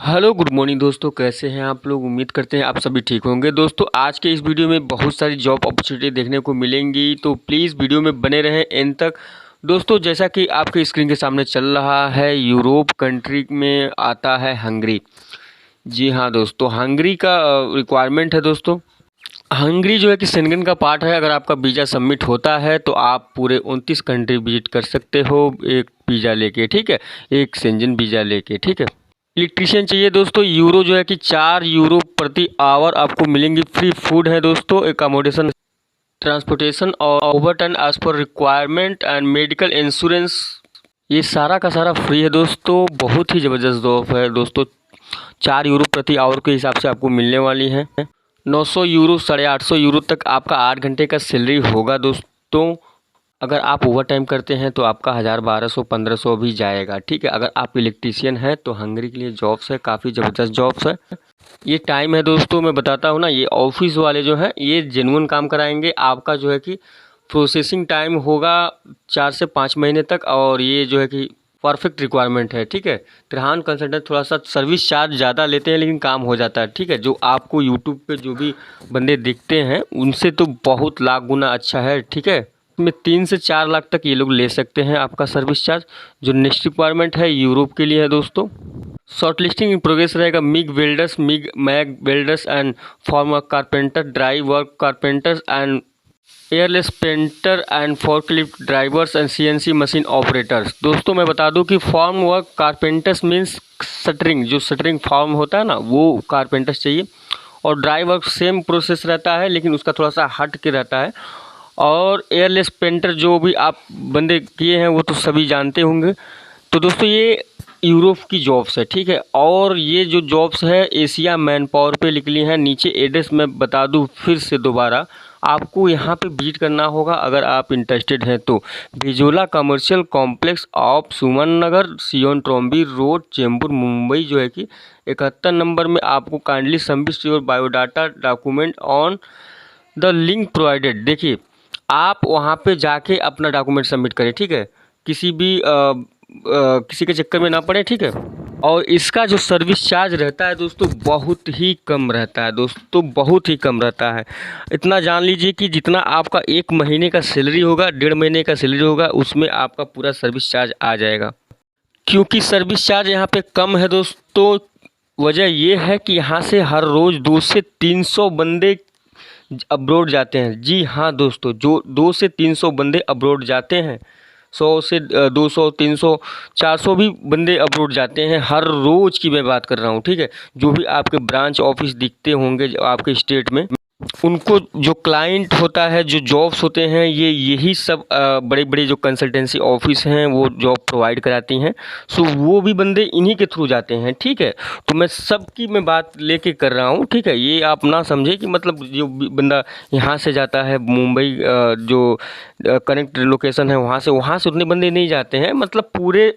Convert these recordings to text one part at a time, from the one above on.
Hello good morning दोस्तों, कैसे हैं आप लोग। उम्मीद करते हैं आप सभी ठीक होंगे। दोस्तों आज के इस वीडियो में बहुत सारी जॉब अपॉर्चुनिटी देखने को मिलेंगी, तो प्लीज़ वीडियो में बने रहें एंड तक। दोस्तों जैसा कि आपके स्क्रीन के सामने चल रहा है, यूरोप कंट्री में आता है हंगरी। जी हाँ दोस्तों, हंगरी का रिक्वायरमेंट है दोस्तों। हंगरी जो है कि शेंगन का पार्ट है। अगर आपका वीज़ा सबमिट होता है तो आप पूरे 29 कंट्री विजिट कर सकते हो एक वीज़ा लेके, ठीक है, एक शेंगन वीज़ा लेके, ठीक है। इलेक्ट्रीशियन चाहिए दोस्तों। यूरो जो है कि 4 यूरो प्रति आवर आपको मिलेंगी। फ्री फूड है दोस्तों, एकोमोडेशन, ट्रांसपोर्टेशन और ओवर टाइम एज पर रिक्वायरमेंट एंड मेडिकल इंश्योरेंस, ये सारा का सारा फ्री है दोस्तों। बहुत ही ज़बरदस्त जॉब है दोस्तों। 4 यूरो प्रति आवर के हिसाब से आपको मिलने वाली है। 900 यूरो 850 यूरो तक आपका 8 घंटे का सैलरी होगा दोस्तों। अगर आप ओवर टाइम करते हैं तो आपका 1000, 1200, 1500 भी जाएगा, ठीक है। अगर आप इलेक्ट्रीशियन हैं तो हंगरी के लिए जॉब्स है, काफ़ी ज़बरदस्त जॉब्स है। ये टाइम है दोस्तों, मैं बताता हूँ ना, ये ऑफिस वाले जो हैं ये जेन्युइन काम कराएंगे। आपका जो है कि प्रोसेसिंग टाइम होगा 4 से 5 महीने तक, और ये जो है कि परफेक्ट रिक्वायरमेंट है, ठीक है। त्रिहान कंसल्टेंट थोड़ा सा सर्विस चार्ज ज़्यादा लेते हैं, लेकिन काम हो जाता है, ठीक है। जो आपको यूट्यूब पे जो भी बंदे दिखते हैं उनसे तो बहुत लाख गुना अच्छा है, ठीक है। में 3 से 4 लाख तक ये लोग ले सकते हैं आपका सर्विस चार्ज। जो नेक्स्ट रिक्वायरमेंट है यूरोप के लिए है दोस्तों। शॉर्ट लिस्टिंग इन प्रोग्रेस रहेगा। MIG welders, MIG MAG welders and form carpenter, dry work carpenters and airless painter and forklift drivers and CNC machine operators. दोस्तों मैं बता दूं कि form work carpenters means shuttering, जो शटरिंग फॉर्म होता है ना, वो कारपेंटर्स चाहिए। और ड्राई वर्क सेम प्रोसेस रहता है, लेकिन उसका थोड़ा सा हट के रहता है। और एयरलेस पेंटर जो भी आप बंदे किए हैं वो तो सभी जानते होंगे। तो दोस्तों ये यूरोप की जॉब्स है, ठीक है। और ये जो जॉब्स है एशिया मैन पावर पे निकली हैं। नीचे एड्रेस मैं बता दूं फिर से दोबारा, आपको यहाँ पे विजिट करना होगा अगर आप इंटरेस्टेड हैं तो। भिजोला commercial complex of Suman Nagar, Sion Trombay road, Chembur, Mumbai जो है कि 71 नंबर में। आपको kindly submit your biodata document on the link provided. देखिए आप वहाँ पे जाके अपना डॉक्यूमेंट सबमिट करें, ठीक है। किसी के चक्कर में ना पड़े, ठीक है। और इसका जो सर्विस चार्ज रहता है दोस्तों बहुत ही कम रहता है दोस्तों, बहुत ही कम रहता है। इतना जान लीजिए कि जितना आपका 1 महीने का सैलरी होगा, 1.5 महीने का सैलरी होगा, उसमें आपका पूरा सर्विस चार्ज आ जाएगा। क्योंकि सर्विस चार्ज यहाँ पे कम है दोस्तों, वजह ये है कि यहाँ से हर रोज़ 2 से 300 बंदे अब्रॉड जाते हैं। जी हाँ दोस्तों, जो 2 से 300 बंदे अब्रॉड जाते हैं। 100 से 200, 300, 400 भी बंदे अब्रॉड जाते हैं हर रोज़ की मैं बात कर रहा हूँ, ठीक है। जो भी आपके ब्रांच ऑफिस दिखते होंगे आपके स्टेट में, उनको जो क्लाइंट होता है, जो जॉब्स होते हैं, ये यही सब बड़े बड़े जो कंसल्टेंसी ऑफिस हैं वो जॉब प्रोवाइड कराती हैं। सो वो भी बंदे इन्हीं के थ्रू जाते हैं, ठीक है। तो मैं सबकी मैं बात लेके कर रहा हूँ, ठीक है। ये आप ना समझे कि मतलब जो बंदा यहाँ से जाता है मुंबई, जो कनेक्ट लोकेशन है वहाँ से उतने बंदे नहीं जाते हैं, मतलब पूरे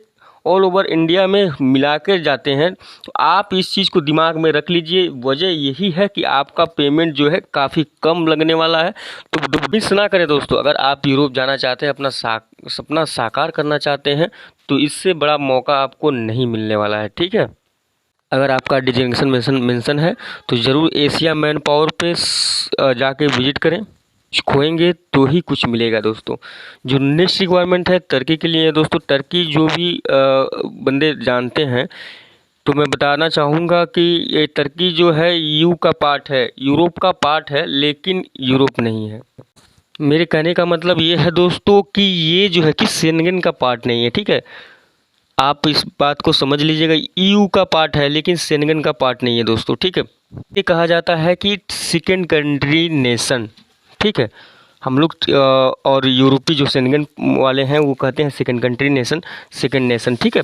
ऑल ओवर इंडिया में मिला कर जाते हैं। तो आप इस चीज़ को दिमाग में रख लीजिए। वजह यही है कि आपका पेमेंट जो है काफ़ी कम लगने वाला है। तो मिस ना करें दोस्तों। अगर आप यूरोप जाना चाहते हैं, अपना सपना साकार करना चाहते हैं, तो इससे बड़ा मौका आपको नहीं मिलने वाला है, ठीक है। अगर आपका डिजिग्नेशन मेंशन है तो ज़रूर एशिया मैन पावर पे जाके विजिट करें। खोएंगे तो ही कुछ मिलेगा दोस्तों। जो नेक्स्ट रिक्वायरमेंट है टर्की के लिए है दोस्तों। टर्की जो भी बंदे जानते हैं, तो मैं बताना चाहूँगा कि ये टर्की जो है यू का पार्ट है, यूरोप का पार्ट है, लेकिन यूरोप नहीं है। मेरे कहने का मतलब ये है दोस्तों कि ये जो है कि शेंगन का पार्ट नहीं है, ठीक है। आप इस बात को समझ लीजिएगा, ईयू का पार्ट है लेकिन शेंगन का पार्ट नहीं है दोस्तों, ठीक है। ये कहा जाता है कि सेकेंड कंट्री नेशन, ठीक है। हम लोग और यूरोपीय जो शेंगन वाले हैं वो कहते हैं second country nation, second nation, ठीक है।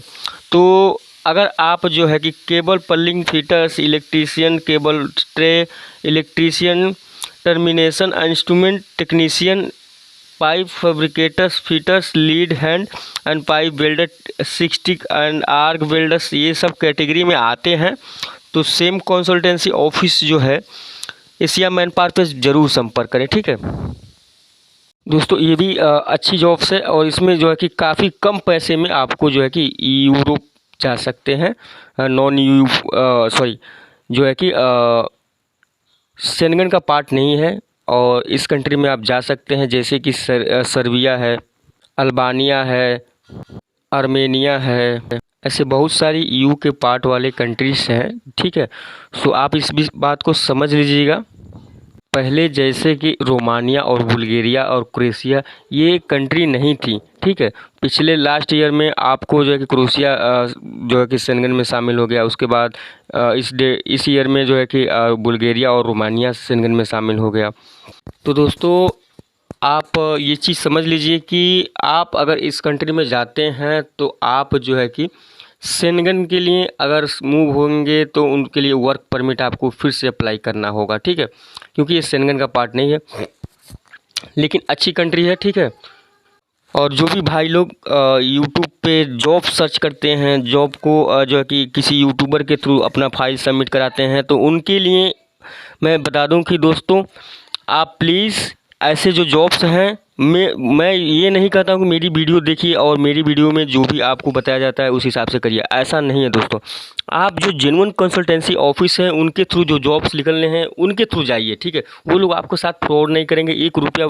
तो अगर आप जो है कि cable playing fitters, electrician, cable tray electrician, termination instrument technician, pipe fabricators, fitters, lead hand and pipe welder, stick and arc welders, ये सब कैटेगरी में आते हैं। तो सेम कंसल्टेंसी ऑफिस जो है एशिया मैन पावर पे ज़रूर संपर्क करें, ठीक है दोस्तों। ये भी अच्छी जॉब्स है, और इसमें जो है कि काफ़ी कम पैसे में आपको जो है कि यूरोप जा सकते हैं। नॉन यू सॉरी जो है कि शेंगन का पार्ट नहीं है, और इस कंट्री में आप जा सकते हैं, जैसे कि सर्बिया है, अल्बानिया है, आर्मेनिया है, ऐसे बहुत सारी ईयू के पार्ट वाले कंट्रीज हैं, ठीक है। सो आप इस बात को समझ लीजिएगा। पहले जैसे कि रोमानिया और बुल्गारिया और क्रोएशिया ये कंट्री नहीं थी, ठीक है। पिछले लास्ट ईयर में आपको जो है कि क्रोएशिया जो है कि शेंगन में शामिल हो गया। उसके बाद इस ईयर में जो है कि बुल्गारिया और रोमानिया शेंगन में शामिल हो गया। तो दोस्तों आप ये चीज़ समझ लीजिए कि आप अगर इस कंट्री में जाते हैं तो आप जो है कि शेंगन के लिए अगर मूव होंगे तो उनके लिए वर्क परमिट आपको फिर से अप्लाई करना होगा, ठीक है, क्योंकि ये शेंगन का पार्ट नहीं है, लेकिन अच्छी कंट्री है, ठीक है। और जो भी भाई लोग यूट्यूब पे जॉब सर्च करते हैं, जॉब को जो है कि किसी यूट्यूबर के थ्रू अपना फाइल सबमिट कराते हैं, तो उनके लिए मैं बता दूं कि दोस्तों आप प्लीज़ ऐसे जो जॉब्स हैं, मैं ये नहीं कहता हूँ कि मेरी वीडियो देखिए और मेरी वीडियो में जो भी आपको बताया जाता है उस हिसाब से करिए, ऐसा नहीं है दोस्तों। आप जो जेन्युइन कंसल्टेंसी ऑफिस है उनके थ्रू जो जॉब्स निकलने हैं उनके थ्रू जाइए, ठीक है। वो लोग आपके साथ फ्रॉड नहीं करेंगे, 1 रुपया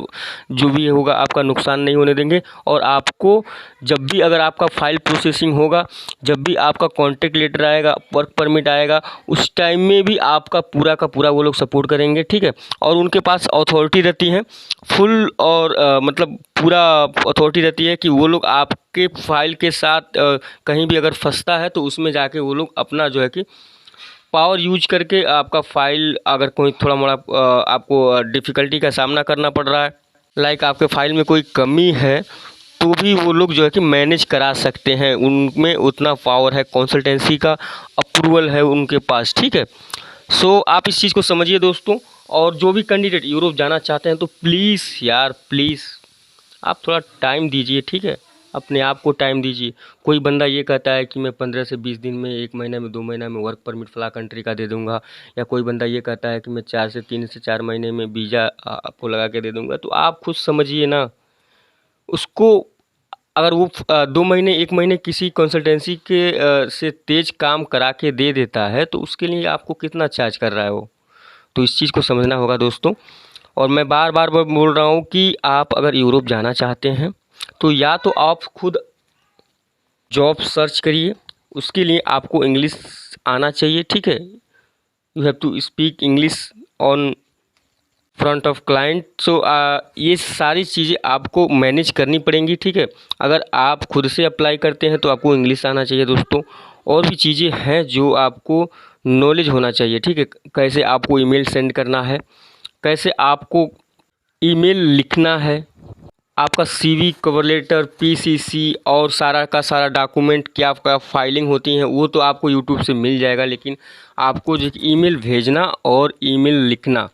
जो भी होगा आपका नुकसान नहीं होने देंगे। और आपको जब भी अगर आपका फाइल प्रोसेसिंग होगा, जब भी आपका कॉन्टैक्ट लेटर आएगा, वर्क परमिट आएगा, उस टाइम में भी आपका पूरा का पूरा वो लोग सपोर्ट करेंगे, ठीक है। और उनके पास अथॉरिटी रहती है फुल, और मतलब पूरा अथॉरिटी रहती है कि वो लोग आपके फाइल के साथ कहीं भी अगर फंसता है तो उसमें जाके वो लोग अपना जो है कि पावर यूज करके आपका फाइल, अगर कोई थोड़ा मोड़ा आपको डिफ़िकल्टी का सामना करना पड़ रहा है, लाइक आपके फाइल में कोई कमी है, तो भी वो लोग जो है कि मैनेज करा सकते हैं। उनमें उतना पावर है, कंसल्टेंसी का अप्रूवल है उनके पास, ठीक है। सो आप इस चीज़ को समझिए दोस्तों। और जो भी कैंडिडेट यूरोप जाना चाहते हैं तो प्लीज़ यार प्लीज़ आप थोड़ा टाइम दीजिए, ठीक है। अपने आप को टाइम दीजिए। कोई बंदा ये कहता है कि मैं 15 से 20 दिन में, 1 महीना में, 2 महीना में वर्क परमिट फला कंट्री का दे दूंगा, या कोई बंदा ये कहता है कि मैं 3 से 4 महीने में वीज़ा आपको लगा के दे दूंगा। तो आप खुद समझिए ना उसको। अगर वो 2 महीने 1 महीने किसी कंसल्टेंसी के से तेज़ काम करा के दे देता है तो उसके लिए आपको कितना चार्ज कर रहा है वो। तो इस चीज़ को समझना होगा दोस्तों। और मैं बार बार बोल रहा हूँ कि आप अगर यूरोप जाना चाहते हैं तो या तो आप खुद जॉब सर्च करिए, उसके लिए आपको इंग्लिश आना चाहिए, ठीक है। You have to speak English on front of client. So ये सारी चीज़ें आपको मैनेज करनी पड़ेंगी, ठीक है। अगर आप खुद से अप्लाई करते हैं तो आपको इंग्लिश आना चाहिए दोस्तों। और भी चीज़ें हैं जो आपको नॉलेज होना चाहिए, ठीक है। कैसे आपको ईमेल सेंड करना है, कैसे आपको ईमेल लिखना है, आपका सीवी, कवर लेटर, पीसीसी और सारा का सारा डॉक्यूमेंट क्या आपका फाइलिंग होती है वो तो आपको यूट्यूब से मिल जाएगा। लेकिन आपको जो ईमेल भेजना और ईमेल लिखना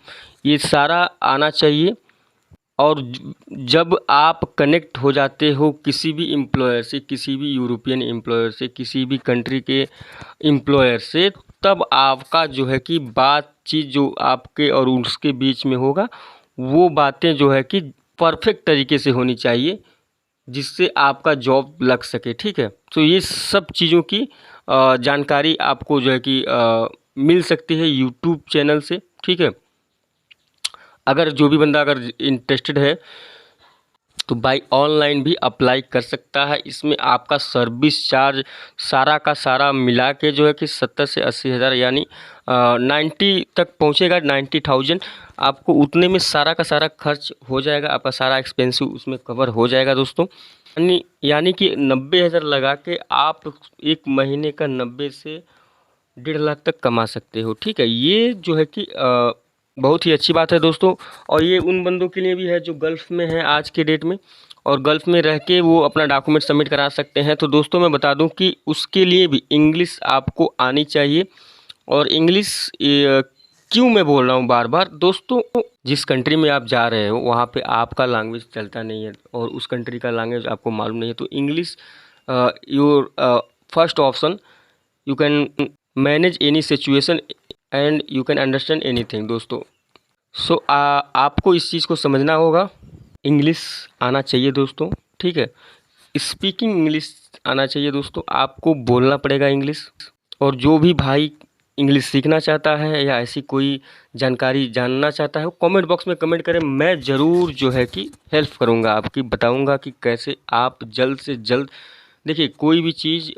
ये सारा आना चाहिए। और जब आप कनेक्ट हो जाते हो किसी भी एम्प्लॉयर से, किसी भी यूरोपियन एम्प्लॉयर से, किसी भी कंट्री के एम्प्लॉयर से, तब आपका जो है कि बातचीत जो आपके और उसके बीच में होगा वो बातें जो है कि परफेक्ट तरीके से होनी चाहिए, जिससे आपका जॉब लग सके, ठीक है। तो ये सब चीज़ों की जानकारी आपको जो है कि मिल सकती है यूट्यूब चैनल से, ठीक है। अगर जो भी बंदा अगर इंटरेस्टेड है तो भाई ऑनलाइन भी अप्लाई कर सकता है। इसमें आपका सर्विस चार्ज सारा का सारा मिला के जो है कि 70 से 80 हज़ार यानी 90 तक पहुंचेगा, 90,000 आपको उतने में सारा का सारा खर्च हो जाएगा, आपका सारा एक्सपेंसिव उसमें कवर हो जाएगा दोस्तों। यानी कि 90,000 लगा के आप 1 महीने का 90 से 1.5 लाख तक कमा सकते हो, ठीक है। ये जो है कि बहुत ही अच्छी बात है दोस्तों। और ये उन बंदों के लिए भी है जो गल्फ़ में हैं आज के डेट में, और गल्फ़ में रह के वो अपना डॉक्यूमेंट सबमिट करा सकते हैं। तो दोस्तों मैं बता दूं कि उसके लिए भी इंग्लिश आपको आनी चाहिए। और इंग्लिश क्यों मैं बोल रहा हूँ बार बार दोस्तों, जिस कंट्री में आप जा रहे हो वहाँ पे आपका लैंग्वेज चलता नहीं है और उस कंट्री का लैंग्वेज आपको मालूम नहीं है, तो English your first option. You can manage any situation and you can understand anything दोस्तों। सो आपको इस चीज़ को समझना होगा, इंग्लिश आना चाहिए दोस्तों, ठीक है। स्पीकिंग इंग्लिश आना चाहिए दोस्तों, आपको बोलना पड़ेगा इंग्लिश। और जो भी भाई इंग्लिश सीखना चाहता है या ऐसी कोई जानकारी जानना चाहता है वो कमेंट बॉक्स में कमेंट करें, मैं ज़रूर जो है कि हेल्प करूँगा आपकी, बताऊँगा कि कैसे आप जल्द से जल्द। देखिए कोई भी चीज़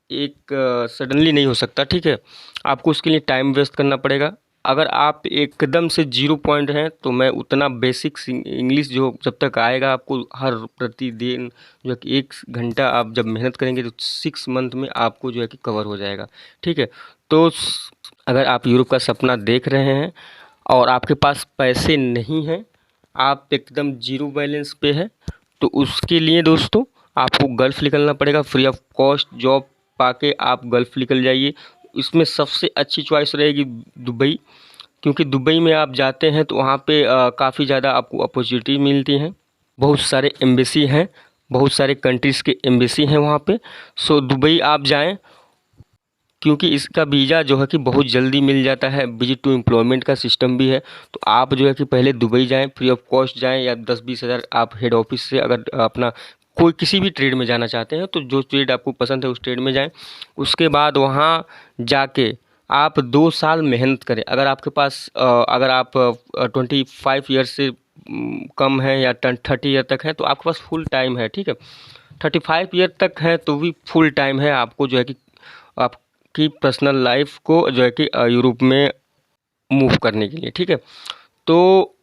एक सडनली नहीं हो सकता, ठीक है, आपको उसके लिए टाइम वेस्ट करना पड़ेगा। अगर आप एकदम से 0 पॉइंट हैं तो मैं उतना बेसिक इंग्लिश जो जब तक आएगा आपको हर प्रतिदिन जो है कि 1 घंटा आप जब मेहनत करेंगे तो 6 मंथ में आपको जो है कि कवर हो जाएगा, ठीक है। तो अगर आप यूरोप का सपना देख रहे हैं और आपके पास पैसे नहीं हैं, आप एकदम 0 बैलेंस पे है, तो उसके लिए दोस्तों आपको गल्फ़ निकलना पड़ेगा। फ्री ऑफ कॉस्ट जॉब पाके आप गल्फ़ निकल जाइए। इसमें सबसे अच्छी चॉइस रहेगी दुबई, क्योंकि दुबई में आप जाते हैं तो वहाँ पे काफ़ी ज़्यादा आपको अपॉर्चुनिटी मिलती हैं। बहुत सारे एम्बेसी हैं, बहुत सारे कंट्रीज़ के एम्बेसी हैं वहाँ पे। सो दुबई आप जाएं, क्योंकि इसका वीज़ा जो है कि बहुत जल्दी मिल जाता है, विजिट टू एम्प्लॉयमेंट का सिस्टम भी है। तो आप जो है कि पहले दुबई जाएं, फ्री ऑफ कॉस्ट जाएं, या 10-20 हज़ार आप हेड ऑफिस से अगर अपना कोई किसी भी ट्रेड में जाना चाहते हैं तो जो ट्रेड आपको पसंद है उस ट्रेड में जाएं। उसके बाद वहाँ जाके आप 2 साल मेहनत करें। अगर आपके पास अगर आप 25 ईयर से कम है या 30 ईयर तक है तो आपके पास फुल टाइम है, ठीक है। 35 ईयर तक है तो भी फुल टाइम है, आपको जो है कि आपकी पर्सनल लाइफ को जो है कि यूरोप में मूव करने के लिए, ठीक है। तो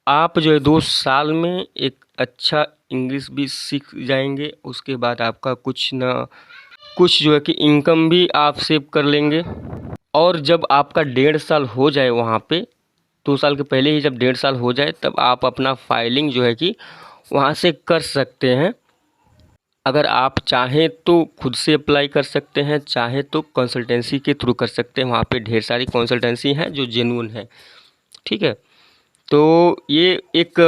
आप जो है 2 साल में एक अच्छा इंग्लिश भी सीख जाएंगे। उसके बाद आपका कुछ ना कुछ जो है कि इनकम भी आप सेव कर लेंगे। और जब आपका 1.5 साल हो जाए वहाँ पे, 2 साल के पहले ही जब 1.5 साल हो जाए तब आप अपना फाइलिंग जो है कि वहाँ से कर सकते हैं। अगर आप चाहें तो खुद से अप्लाई कर सकते हैं, चाहे तो कंसल्टेंसी के थ्रू कर सकते हैं। वहाँ पे ढेर सारी कंसल्टेंसी हैं जो जेन्युइन है, ठीक है। तो ये एक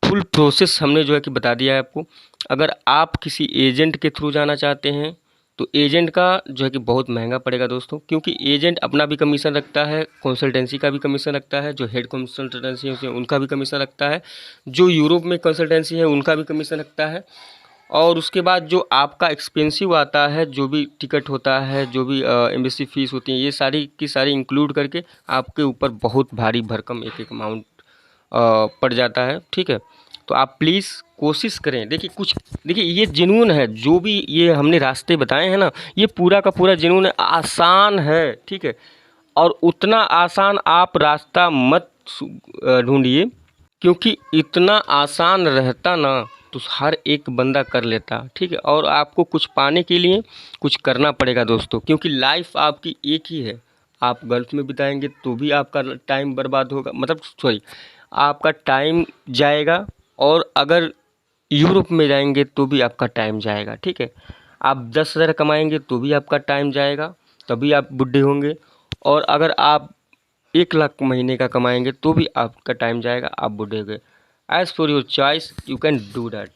फुल प्रोसेस हमने जो है कि बता दिया है आपको। अगर आप किसी एजेंट के थ्रू जाना चाहते हैं तो एजेंट का जो है कि बहुत महंगा पड़ेगा दोस्तों, क्योंकि एजेंट अपना भी कमीशन रखता है, कंसल्टेंसी का भी कमीशन रखता है, जो हेड कंसल्टेंसी है उनका भी कमीशन रखता है, जो यूरोप में कंसल्टेंसी है उनका भी कमीशन रखता है। और उसके बाद जो आपका एक्सपेंसिव आता है, जो भी टिकट होता है, जो भी एम्बेसी फ़ीस होती है, ये सारी की सारी इंक्लूड करके आपके ऊपर बहुत भारी भरकम एक अमाउंट पड़ जाता है, ठीक है। तो आप प्लीज़ कोशिश करें। देखिए ये जेन्युइन है, जो भी ये हमने रास्ते बताए हैं ना, ये पूरा का पूरा जेन्युइन है, आसान है, ठीक है। और उतना आसान आप रास्ता मत ढूंढिए, क्योंकि इतना आसान रहता ना तो हर एक बंदा कर लेता, ठीक है। और आपको कुछ पाने के लिए कुछ करना पड़ेगा दोस्तों, क्योंकि लाइफ आपकी एक ही है। आप गल्फ में बिताएंगे तो भी आपका टाइम बर्बाद होगा, मतलब सॉरी, आपका टाइम जाएगा। और अगर यूरोप में जाएंगे तो भी आपका टाइम जाएगा, ठीक है। आप 10,000 कमाएंगे तो भी आपका टाइम जाएगा, तभी आप बूढ़े होंगे। और अगर आप 1 लाख महीने का कमाएंगे तो भी आपका टाइम जाएगा, आप बूढ़े हो गए। As for your choice you can do that,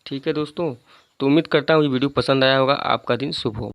ठीक है दोस्तों। तो उम्मीद करता हूँ ये वीडियो पसंद आया होगा। आपका दिन शुभ हो।